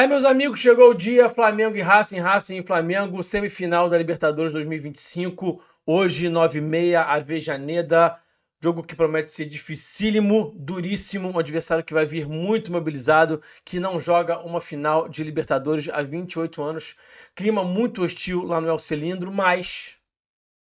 Meus amigos, chegou o dia, Flamengo e Racing, Racing e Flamengo, semifinal da Libertadores 2025, hoje 9h30, Avejaneda, jogo que promete ser dificílimo, duríssimo, um adversário que vai vir muito mobilizado, que não joga uma final de Libertadores há 28 anos, clima muito hostil lá no El Cilindro, mas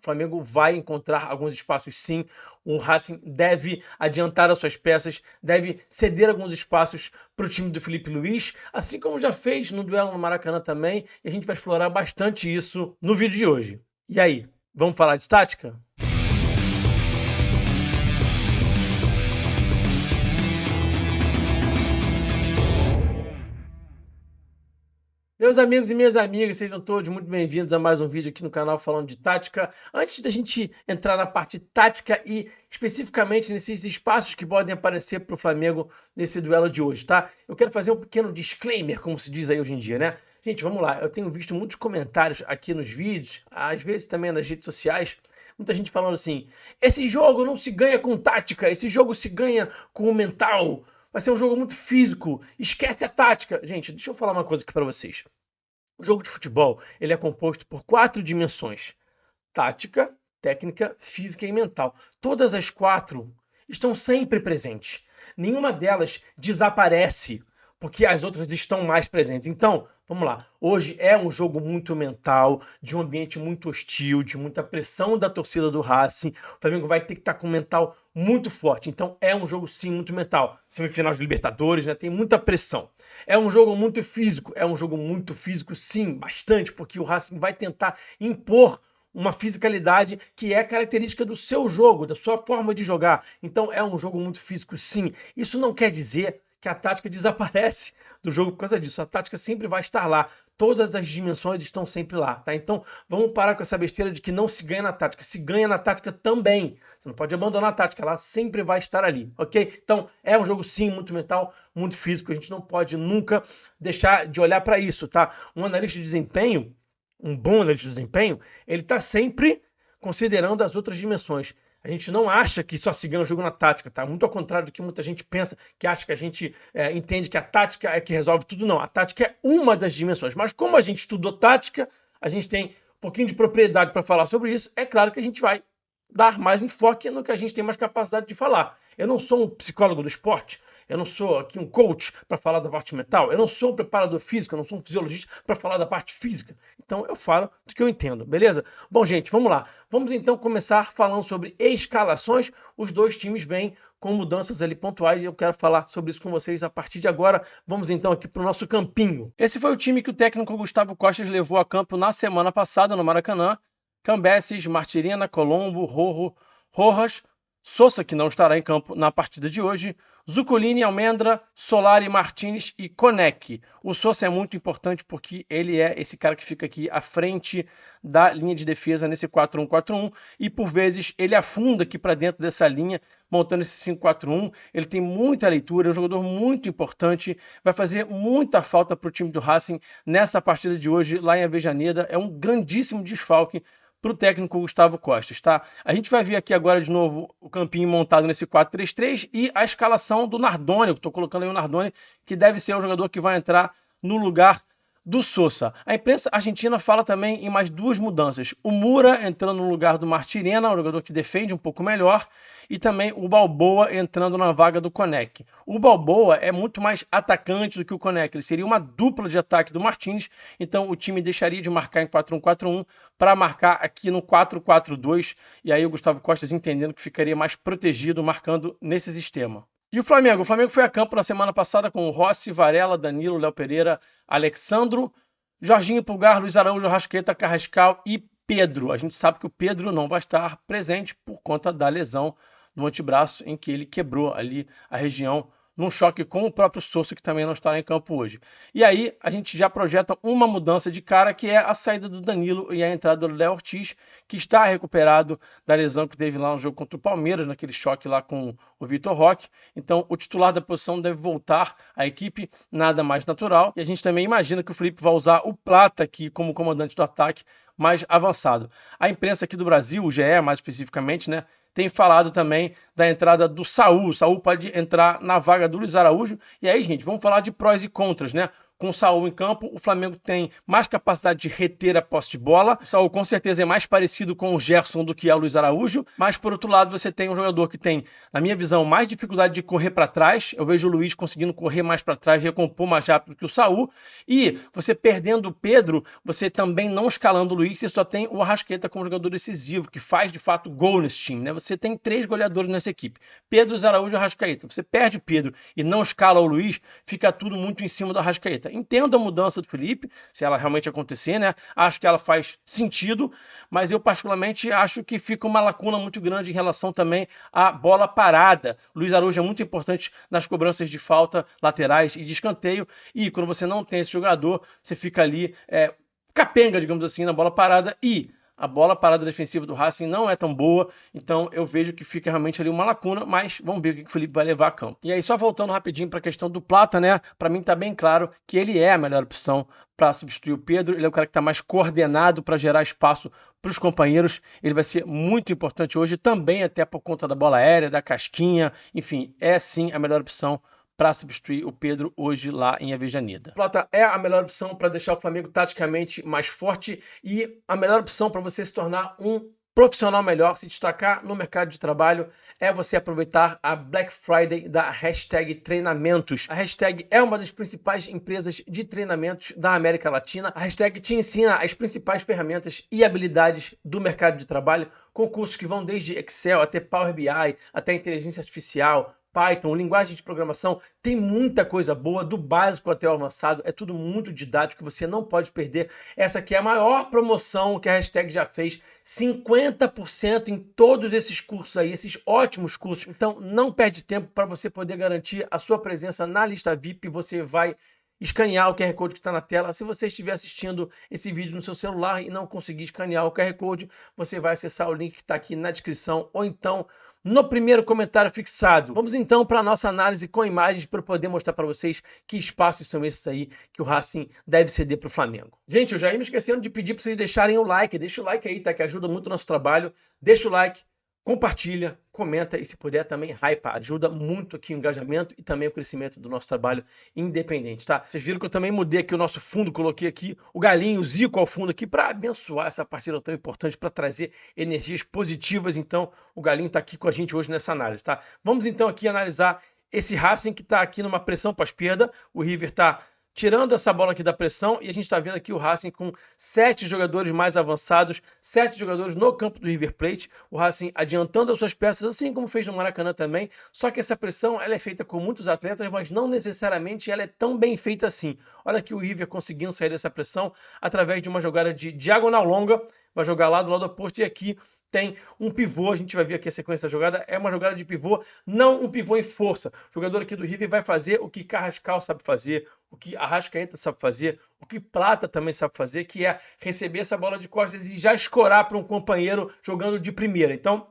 o Flamengo vai encontrar alguns espaços sim. O Racing deve adiantar as suas peças, deve ceder alguns espaços para o time do Felipe Luiz, assim como já fez no duelo no Maracanã também. E a gente vai explorar bastante isso no vídeo de hoje. E aí, vamos falar de tática? Meus amigos e minhas amigas, sejam todos muito bem-vindos a mais um vídeo aqui no canal falando de tática. Antes da gente entrar na parte tática e especificamente nesses espaços que podem aparecer para o Flamengo nesse duelo de hoje, tá? Eu quero fazer um pequeno disclaimer, como se diz aí hoje em dia, né? Gente, vamos lá. Eu tenho visto muitos comentários aqui nos vídeos, às vezes também nas redes sociais, muita gente falando assim: esse jogo não se ganha com tática, esse jogo se ganha com o mental. Vai ser um jogo muito físico, esquece a tática. Gente, deixa eu falar uma coisa aqui para vocês. O jogo de futebol ele é composto por 4 dimensões: tática, técnica, física e mental. Todas as 4 estão sempre presentes. Nenhuma delas desaparece porque as outras estão mais presentes. Então, vamos lá. Hoje é um jogo muito mental, de um ambiente muito hostil, de muita pressão da torcida do Racing. O Flamengo vai ter que estar com um mental muito forte. Então, é um jogo sim muito mental. Semifinal de Libertadores, né? Tem muita pressão. É um jogo muito físico sim, bastante, porque o Racing vai tentar impor uma fisicalidade que é característica do seu jogo, da sua forma de jogar. Então é um jogo muito físico, sim. Isso não quer dizer que a tática desaparece do jogo por causa disso. A tática sempre vai estar lá. Todas as dimensões estão sempre lá, tá? Então vamos parar com essa besteira de que não se ganha na tática. Se ganha na tática também. Você não pode abandonar a tática, ela sempre vai estar ali, ok? Então é um jogo sim muito mental, muito físico. A gente não pode nunca deixar de olhar para isso, tá? Um analista de desempenho, um bom analista de desempenho, ele está sempre considerando as outras dimensões. A gente não acha que só se ganha o jogo na tática, tá? Muito ao contrário do que muita gente pensa, que acha que a gente entende que a tática é que resolve tudo. Não, a tática é uma das dimensões. Mas como a gente estudou tática, a gente tem um pouquinho de propriedade para falar sobre isso, é claro que a gente vai dar mais enfoque no que a gente tem mais capacidade de falar. Eu não sou um psicólogo do esporte, eu não sou aqui um coach para falar da parte mental, eu não sou um preparador físico, eu não sou um fisiologista para falar da parte física. Então eu falo do que eu entendo, beleza? Bom, gente, vamos lá. Vamos então começar falando sobre escalações. Os dois times vêm com mudanças ali pontuais e eu quero falar sobre isso com vocês a partir de agora. Vamos então aqui para o nosso campinho. Esse foi o time que o técnico Gustavo Costas levou a campo na semana passada no Maracanã. Cambeses, Martirena, Colombo, Rojas, Sousa, que não estará em campo na partida de hoje, Zuculini, Almendra, Solari, Martins e Konec. O Sousa é muito importante porque ele é esse cara que fica aqui à frente da linha de defesa nesse 4-1-4-1 e por vezes ele afunda aqui para dentro dessa linha, montando esse 5-4-1. Ele tem muita leitura, é um jogador muito importante, vai fazer muita falta para o time do Racing nessa partida de hoje lá em Avejaneda. É um grandíssimo desfalque para o técnico Gustavo Costas, tá? A gente vai ver aqui agora de novo o campinho montado nesse 4-3-3 e a escalação do Nardoni. Eu estou colocando aí o Nardoni, que deve ser o jogador que vai entrar no lugar do Sousa. A imprensa argentina fala também em mais 2 mudanças. O Moura entrando no lugar do Martirena, um jogador que defende um pouco melhor, e também o Balboa entrando na vaga do Konec. O Balboa é muito mais atacante do que o Konec, ele seria uma dupla de ataque do Martins, então o time deixaria de marcar em 4-1-4-1 para marcar aqui no 4-4-2, e aí o Gustavo Costas entendendo que ficaria mais protegido marcando nesse sistema. E o Flamengo? O Flamengo foi a campo na semana passada com o Rossi, Varela, Danilo, Léo Pereira, Alexandro, Jorginho, Pulgar, Luiz Araújo, Rascaeta, Carrascal e Pedro. A gente sabe que o Pedro não vai estar presente por conta da lesão no antebraço em que ele quebrou ali a região num choque com o próprio Sousa, que também não estará em campo hoje. E aí a gente já projeta uma mudança de cara, que é a saída do Danilo e a entrada do Léo Ortiz, que está recuperado da lesão que teve lá no jogo contra o Palmeiras, naquele choque lá com o Vitor Roque. Então o titular da posição deve voltar à equipe, nada mais natural. E a gente também imagina que o Felipe vai usar o Plata aqui como comandante do ataque mais avançado. A imprensa aqui do Brasil, o GE mais especificamente, né, tem falado também da entrada do Saul. O Saul pode entrar na vaga do Luiz Araújo. E aí, gente, vamos falar de prós e contras, né? com o Saul em campo, o Flamengo tem mais capacidade de reter a posse de bola. O Saul com certeza é mais parecido com o Gerson do que é o Luiz Araújo, mas por outro lado você tem um jogador que tem, na minha visão, mais dificuldade de correr para trás. Eu vejo o Luiz conseguindo correr mais para trás, recompor mais rápido que o Saul. E você perdendo o Pedro, você também não escalando o Luiz, você só tem o Arrascaeta como jogador decisivo, que faz de fato gol nesse time, né? Você tem 3 goleadores nessa equipe: Pedro, Araújo e Arrascaeta. Você perde o Pedro e não escala o Luiz, fica tudo muito em cima do Arrascaeta. Entendo a mudança do Felipe, se ela realmente acontecer, né? Acho que ela faz sentido, mas eu particularmente acho que fica uma lacuna muito grande em relação também à bola parada. O Luiz Araújo é muito importante nas cobranças de falta laterais e de escanteio, e quando você não tem esse jogador, você fica ali capenga, digamos assim, na bola parada, e a bola parada defensiva do Racing não é tão boa, então eu vejo que fica realmente ali uma lacuna, mas vamos ver o que o Felipe vai levar a campo. E aí, só voltando rapidinho para a questão do Plata, né? Para mim tá bem claro que ele é a melhor opção para substituir o Pedro. Ele é o cara que está mais coordenado para gerar espaço para os companheiros. Ele vai ser muito importante hoje também, até por conta da bola aérea, da casquinha, enfim, é sim a melhor opção para substituir o Pedro hoje lá em Avejaneda. Plata é a melhor opção para deixar o Flamengo taticamente mais forte e a melhor opção para você se tornar um profissional melhor, se destacar no mercado de trabalho, é você aproveitar a Black Friday da hashtag Treinamentos. A hashtag é uma das principais empresas de treinamentos da América Latina. A hashtag te ensina as principais ferramentas e habilidades do mercado de trabalho, com cursos que vão desde Excel até Power BI, até inteligência artificial, Python, linguagem de programação. Tem muita coisa boa, do básico até o avançado, é tudo muito didático, você não pode perder. Essa aqui é a maior promoção que a hashtag já fez, 50% em todos esses cursos aí, esses ótimos cursos. Então não perde tempo para você poder garantir a sua presença na lista VIP. Você vai escanear o QR Code que está na tela. Se você estiver assistindo esse vídeo no seu celular e não conseguir escanear o QR Code, você vai acessar o link que está aqui na descrição ou então no primeiro comentário fixado. Vamos então para a nossa análise com imagens para poder mostrar para vocês que espaços são esses aí que o Racing deve ceder para o Flamengo. Gente, eu já ia me esquecendo de pedir para vocês deixarem o like. Deixa o like aí, tá? Que ajuda muito o nosso trabalho. Deixa o like, compartilha, comenta e se puder também hypa, ajuda muito aqui o engajamento e também o crescimento do nosso trabalho independente, tá? Vocês viram que eu também mudei aqui o nosso fundo, coloquei aqui o Galinho, o Zico ao fundo aqui para abençoar essa partida tão importante, para trazer energias positivas. Então o Galinho tá aqui com a gente hoje nessa análise, tá? Vamos então aqui analisar esse Racing que tá aqui numa pressão pós-perda. O River tá tirando essa bola aqui da pressão e a gente está vendo aqui o Racing com 7 jogadores mais avançados, 7 jogadores no campo do River Plate, o Racing adiantando as suas peças, assim como fez no Maracanã também, só que essa pressão ela é feita com muitos atletas, mas não necessariamente ela é tão bem feita assim. Olha aqui o River conseguindo sair dessa pressão através de uma jogada de diagonal longa, vai jogar lá do lado oposto e aqui tem um pivô, a gente vai ver aqui a sequência da jogada, é uma jogada de pivô, não um pivô em força. O jogador aqui do River vai fazer o que Carrascal sabe fazer, o que Arrascaeta sabe fazer, o que Plata também sabe fazer, que é receber essa bola de costas e já escorar para um companheiro jogando de primeira. Então,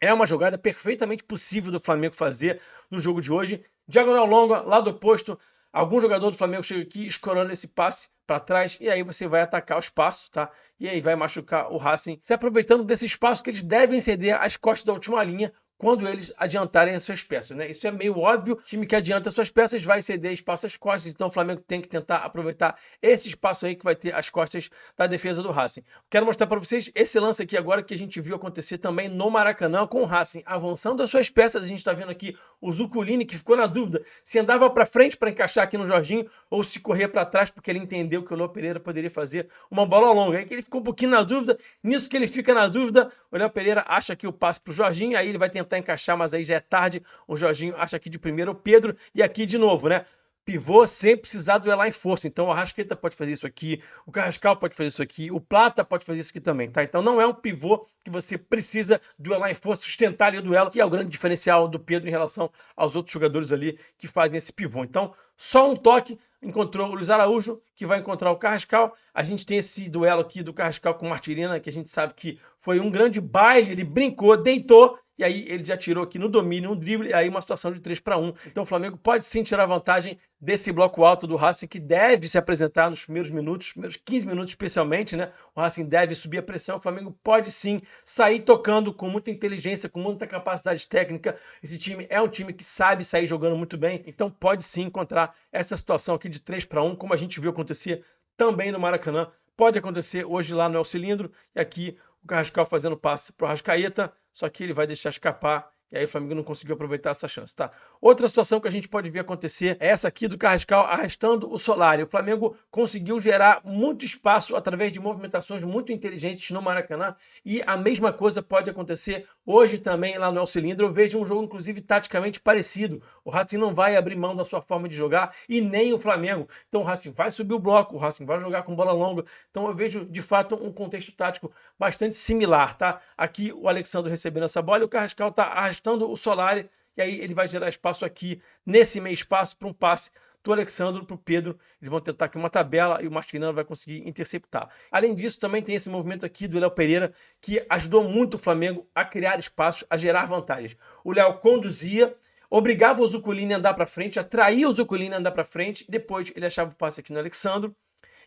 é uma jogada perfeitamente possível do Flamengo fazer no jogo de hoje. Diagonal longa, lado oposto, algum jogador do Flamengo chega aqui escorando esse passe para trás e aí você vai atacar o espaço, tá? E aí vai machucar o Racing, se aproveitando desse espaço que eles devem ceder às costas da última linha quando eles adiantarem as suas peças, né? Isso é meio óbvio, o time que adianta as suas peças vai ceder espaço às costas, então o Flamengo tem que tentar aproveitar esse espaço aí que vai ter as costas da defesa do Racing. Quero mostrar para vocês esse lance aqui agora que a gente viu acontecer também no Maracanã com o Racing avançando as suas peças. A gente está vendo aqui o Zuculini que ficou na dúvida se andava para frente para encaixar aqui no Jorginho ou se corria para trás, porque ele entendeu que o Léo Pereira poderia fazer uma bola longa. Aí que ele ficou um pouquinho na dúvida, nisso que ele fica na dúvida, o Léo Pereira acha aqui o passe para o Jorginho, aí ele vai tentar encaixar, mas aí já é tarde. O Jorginho acha aqui de primeiro o Pedro e aqui de novo, né? Pivô sem precisar duelar em força. Então o Arrascaeta pode fazer isso aqui, o Carrascal pode fazer isso aqui, o Plata pode fazer isso aqui também, tá? Então não é um pivô que você precisa duelar em força, sustentar ali o duelo, que é o grande diferencial do Pedro em relação aos outros jogadores ali que fazem esse pivô. Então só um toque, encontrou o Luiz Araújo, que vai encontrar o Carrascal. A gente tem esse duelo aqui do Carrascal com o Martirena, que a gente sabe que foi um grande baile, ele brincou, deitou e aí ele já tirou aqui no domínio um drible, e aí uma situação de 3-1. Então o Flamengo pode sim tirar vantagem desse bloco alto do Racing, que deve se apresentar nos primeiros minutos, nos primeiros 15 minutos especialmente, né? O Racing deve subir a pressão, o Flamengo pode sim sair tocando com muita inteligência, com muita capacidade técnica. Esse time é um time que sabe sair jogando muito bem, então pode sim encontrar essa situação aqui de 3-1, como a gente viu acontecer também no Maracanã. Pode acontecer hoje lá no El Cilindro, e aqui o Carrascal fazendo passe para o Arrascaeta, só que ele vai deixar escapar, e aí o Flamengo não conseguiu aproveitar essa chance, tá? Outra situação que a gente pode ver acontecer é essa aqui do Carrascal arrastando o Solari. O Flamengo conseguiu gerar muito espaço através de movimentações muito inteligentes no Maracanã, e a mesma coisa pode acontecer hoje também lá no El Cilindro. Eu vejo um jogo, inclusive, taticamente parecido. O Racing não vai abrir mão da sua forma de jogar, e nem o Flamengo. Então o Racing vai subir o bloco, o Racing vai jogar com bola longa. Então eu vejo, de fato, um contexto tático bastante similar, tá? Aqui o Alexandre recebendo essa bola e o Carrascal tá arrastando o Solari, e aí ele vai gerar espaço aqui, nesse meio espaço, para um passe do Alexandre para o Pedro. Eles vão tentar aqui uma tabela e o Mascherano vai conseguir interceptar. Além disso, também tem esse movimento aqui do Léo Pereira, que ajudou muito o Flamengo a criar espaços, a gerar vantagens. O Léo conduzia, obrigava o Zuculini a andar para frente, atraía o Zuculini a andar para frente, e depois ele achava o passe aqui no Alexandre.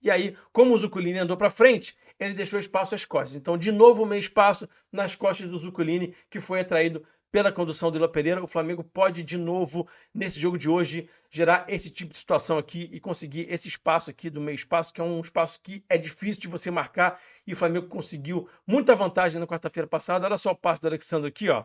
E aí, como o Zuculini andou para frente, ele deixou espaço às costas. Então, de novo, meio espaço nas costas do Zuculini, que foi atraído pela condução do Léo Pereira. O Flamengo pode, de novo, nesse jogo de hoje, gerar esse tipo de situação aqui e conseguir esse espaço aqui do meio espaço, que é um espaço que é difícil de você marcar, e o Flamengo conseguiu muita vantagem na quarta-feira passada. Olha só o passe do Alexandre aqui, ó,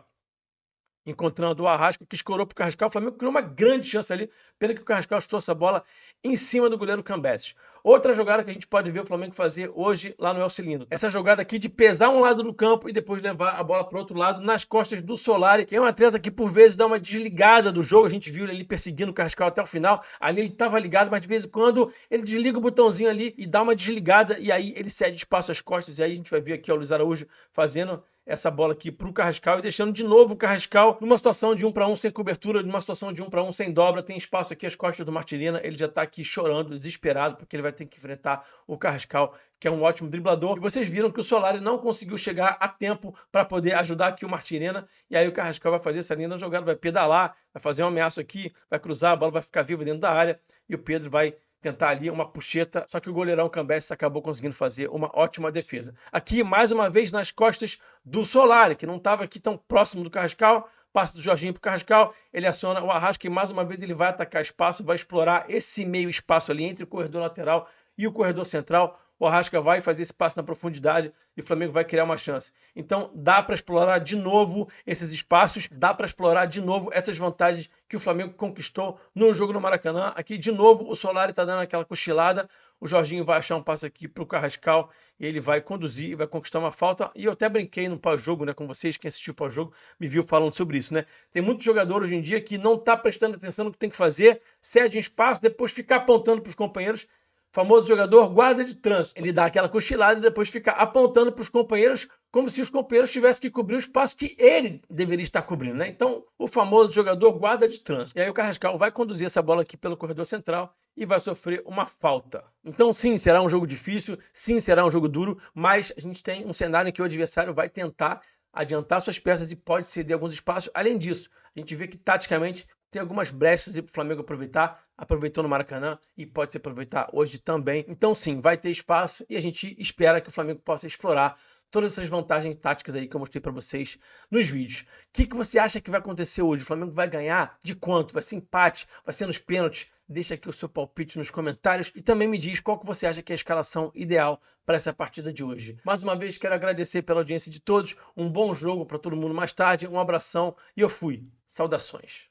encontrando o Arrasca, que escorou para o Carrascal. O Flamengo criou uma grande chance ali, pena que o Carrascal chutou essa bola em cima do goleiro Cambeses. Outra jogada que a gente pode ver o Flamengo fazer hoje lá no El Cilindro. Essa jogada aqui de pesar um lado do campo e depois levar a bola para o outro lado, nas costas do Solari, que é um atleta que por vezes dá uma desligada do jogo. A gente viu ele ali perseguindo o Carrascal até o final. Ali ele estava ligado, mas de vez em quando ele desliga o botãozinho ali e dá uma desligada, e aí ele cede espaço às costas. E aí a gente vai ver aqui o Luiz Araújo fazendo essa bola aqui para o Carrascal e deixando de novo o Carrascal numa situação de 1-1 sem cobertura, numa situação de 1-1 sem dobra. Tem espaço aqui às costas do Martirena, ele já está aqui chorando, desesperado, porque ele vai ter que enfrentar o Carrascal, que é um ótimo driblador. E vocês viram que o Solari não conseguiu chegar a tempo para poder ajudar aqui o Martirena, e aí o Carrascal vai fazer essa linda jogada, vai pedalar, vai fazer um ameaço aqui, vai cruzar, a bola vai ficar viva dentro da área, e o Pedro vai tentar ali uma puxeta, só que o goleirão Cambeses acabou conseguindo fazer uma ótima defesa. Aqui, mais uma vez, nas costas do Solari, que não estava aqui tão próximo do Carrascal. Passe do Jorginho para o Carrascal, ele aciona o Arrasca e mais uma vez ele vai atacar espaço, vai explorar esse meio espaço ali entre o corredor lateral e o corredor central. O Arrasca vai fazer esse passe na profundidade e o Flamengo vai criar uma chance. Então dá para explorar de novo esses espaços, dá para explorar de novo essas vantagens que o Flamengo conquistou no jogo no Maracanã. Aqui de novo o Solari está dando aquela cochilada, o Jorginho vai achar um passe aqui para o Carrascal e ele vai conduzir e vai conquistar uma falta. E eu até brinquei no pós-jogo, né, com vocês, quem assistiu o pós-jogo me viu falando sobre isso, né? Tem muito jogador hoje em dia que não está prestando atenção no que tem que fazer, cede um espaço, depois fica apontando para os companheiros. Famoso jogador guarda de trânsito. Ele dá aquela cochilada e depois fica apontando para os companheiros como se os companheiros tivessem que cobrir o espaço que ele deveria estar cobrindo, né? Então, o famoso jogador guarda de trânsito. E aí o Carrascal vai conduzir essa bola aqui pelo corredor central e vai sofrer uma falta. Então, sim, será um jogo difícil, sim, será um jogo duro, mas a gente tem um cenário em que o adversário vai tentar adiantar suas peças e pode ceder alguns espaços. Além disso, a gente vê que taticamente tem algumas brechas para o Flamengo aproveitar. Aproveitou no Maracanã e pode se aproveitar hoje também. Então sim, vai ter espaço e a gente espera que o Flamengo possa explorar todas essas vantagens táticas aí que eu mostrei para vocês nos vídeos. O que você acha que vai acontecer hoje? O Flamengo vai ganhar? De quanto? Vai ser empate? Vai ser nos pênaltis? Deixa aqui o seu palpite nos comentários e também me diz qual que você acha que é a escalação ideal para essa partida de hoje. Mais uma vez, quero agradecer pela audiência de todos. Um bom jogo para todo mundo mais tarde. Um abração e eu fui. Saudações.